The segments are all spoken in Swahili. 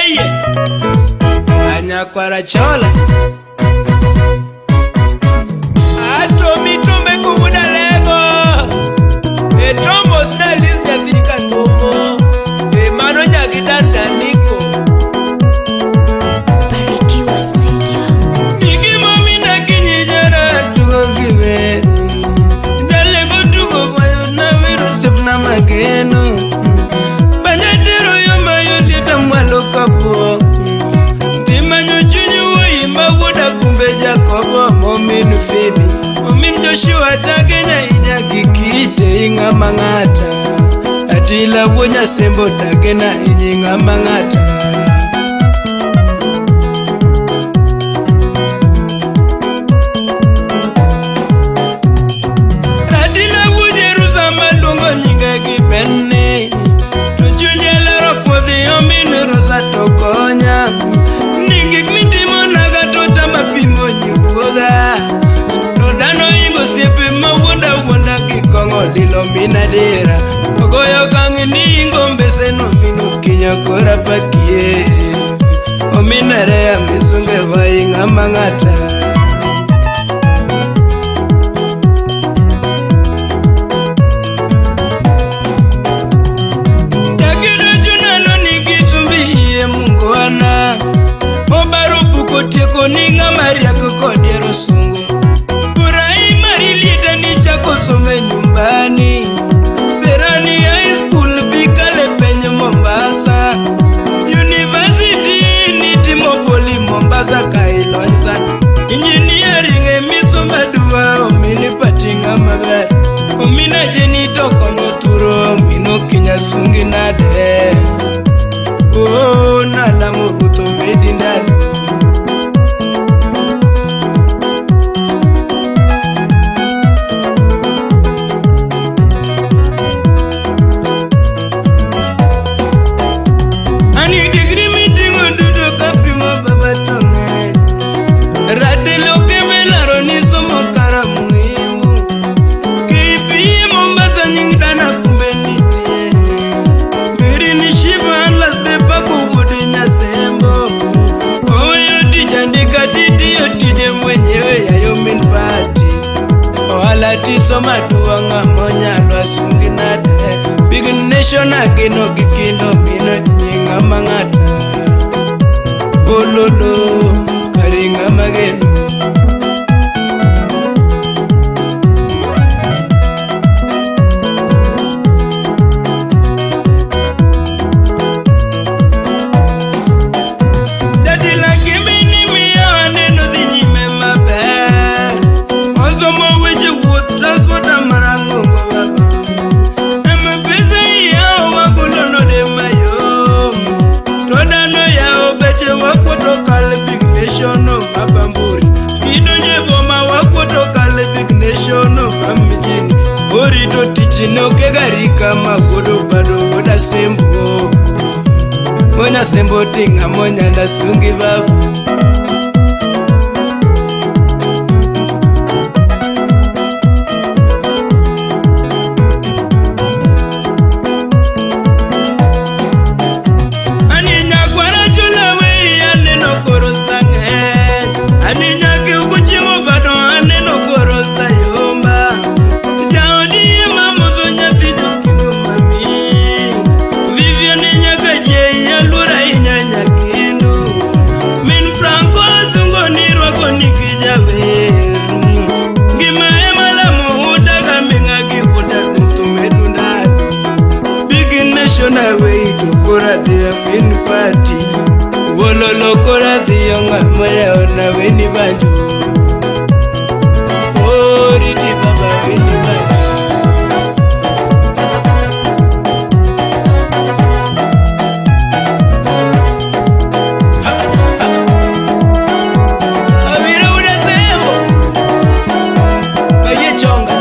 Yeye Anyakwara chola Ato mitume kubuda lego Tombo sinalis jathika tomo Mano nyakitanda niko Barikiwa Cynthia. Niki mami na kinyijara tuko kiwe Dalego tuko mayo na viru sipna mageno Banyatero yoma yolita mwalo kapo Dimanyo chunyu woyimba woda kumbe Jacobo Momin Phoebe Momin Joshua takenya inya kikite inga mangata Atila wonya sembo takena inyinga mangata Atila wujeru zama lungo nyinga kipenne Tujunyele rokwodhi Omin Rosa tokonya Ningik mitimo nagatota mapimo nyuoda Nodano ingo siepe mawonda wonda kikongo dilo minadera Ogoyo kangi ni ingo mbese no minu kinya kora pakie Ominare ya misunge wa inga mangata Takiro junalo nikitumbiye mungwana Obaru buko teko ninga maria kukodiero sungu Kurai marilita ni chako some nyumbani Serani high school bikale penye Mombasa University ni Timopoli Mombasa kailonza Engineering emiso madua omini patinga mabe Omina jeni toko nyoturo mino kinya sungi nade Oh nala mubuto medindali Ani degree meeting undudo kapimo babatonge Ratelo kemela roni somo kara muhimu Kipi Mombasa nyingdana kumbe nitie Biri ni shiva anlas pepa kubudi nyasembo Oyo dijandika titi yotide mwenyewe ya yomin pati Ohala tiso maduwa ngamonya lwa sungi nade Big nation akino kikindo mino nyinga mangata Ololo karinga mageno Dadi laki mini miya waneno zinyime maber Ozomo weje wuot laswata marangongo baba Pesa yao wakulono de mayo Todano yao beche wakoto kale Big Nation of Mabamburi Idonye boma wakoto kale Big Nation of Amijini Orito tichino kegarika magodo bado woda sembo Monya sembo tinga monya nasungi babu Wololo kora diyo ngamoya ona weni banjo Oriti baba weni banjo Avira uda sebo Aye chonga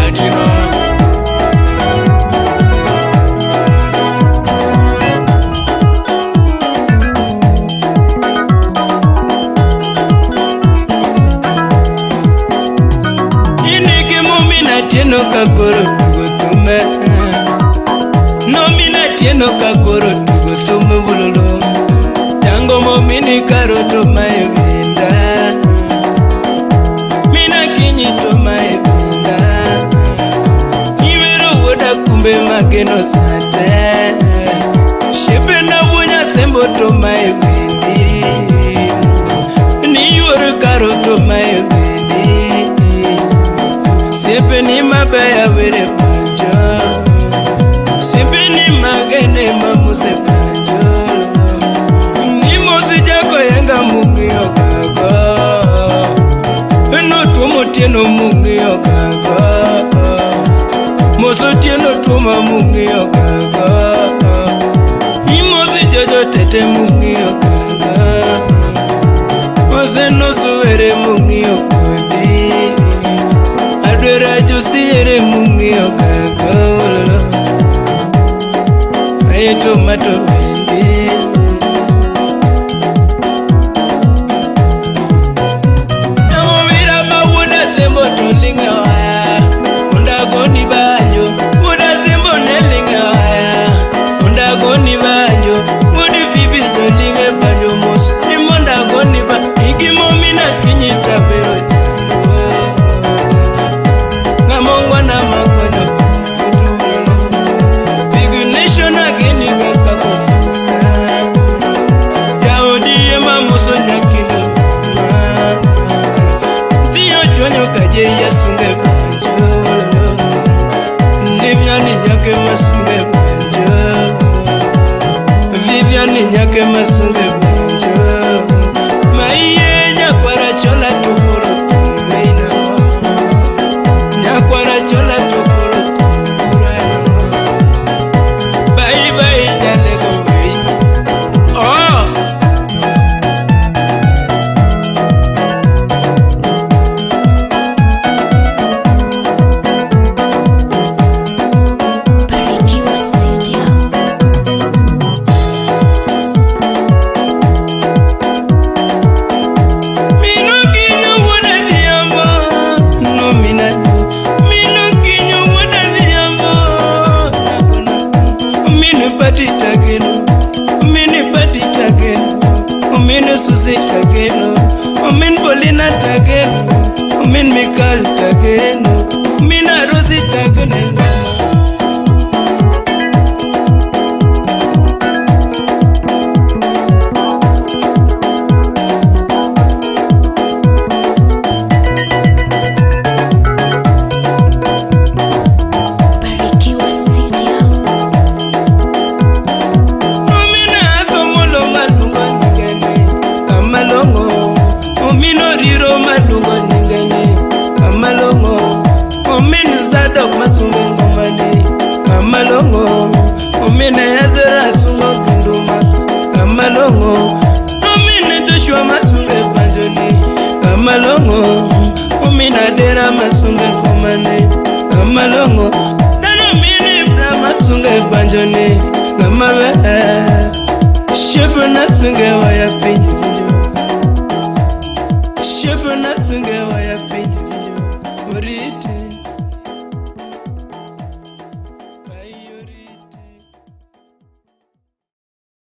Adino tume no mina tieno kakoro tugo tume bulolo tango mo mini karo to mai vinda mina kinyi to mai vinda Iwero woda kumbe mageno sate Shepe na wunya sembo to mai vindi Ni yoru karo to mai vindi Shepe ni mabaya were panjo Shepe ni magene mamuse panjo Ni mosi jako yenga mungi okago No tumo tieno mungi okago Moso tieno tuma mungi okago Imosi jojo tete mungi okago Ose no suere mungi okodi Adwera jusi ere mungi okago Aye tomato vendi Namo vira mawuda sembo tolinga waya Unda goni banjo Wuda sembo nelinga waya Unda goni banjo Wudi vivi tolinga banjo mos Imonda goni ba Ikimo mina kinyi tapero Ngamongwa na makono Big nation ageni kakako Jaudi yema muso nyakino Diyo jonyo kaje yasunge banjo Viviani nyake masunge banjo Viviani nyake masunge banjo Maiye nyakwara chola tukuru tumeina Nyakwara chola tukuru tumeina Bye bye jalego wei Oh Barikiwa Studio. Mino kinyo wada diyamo No minatu Mino kinyo wada diyamo Mino pati tageno Mino pati tageno Mino susi tageno Min polina tageno Min mikal tageno Mina rosi tageno Barikiwa Studio. Omina atomolo malungo nyingene Kamalongo Omino riro malungo nyingene Kamalongo Omino zadok masungo ngomane Kamalongo Omina yazera sungo kinduma Kamalongo Omina doshwa masunge banjoni Kamalongo Omina dera masunge komane Kamalongo Dano mini bra masunge banjoni Kamawe Shefu nasunge waya pinyi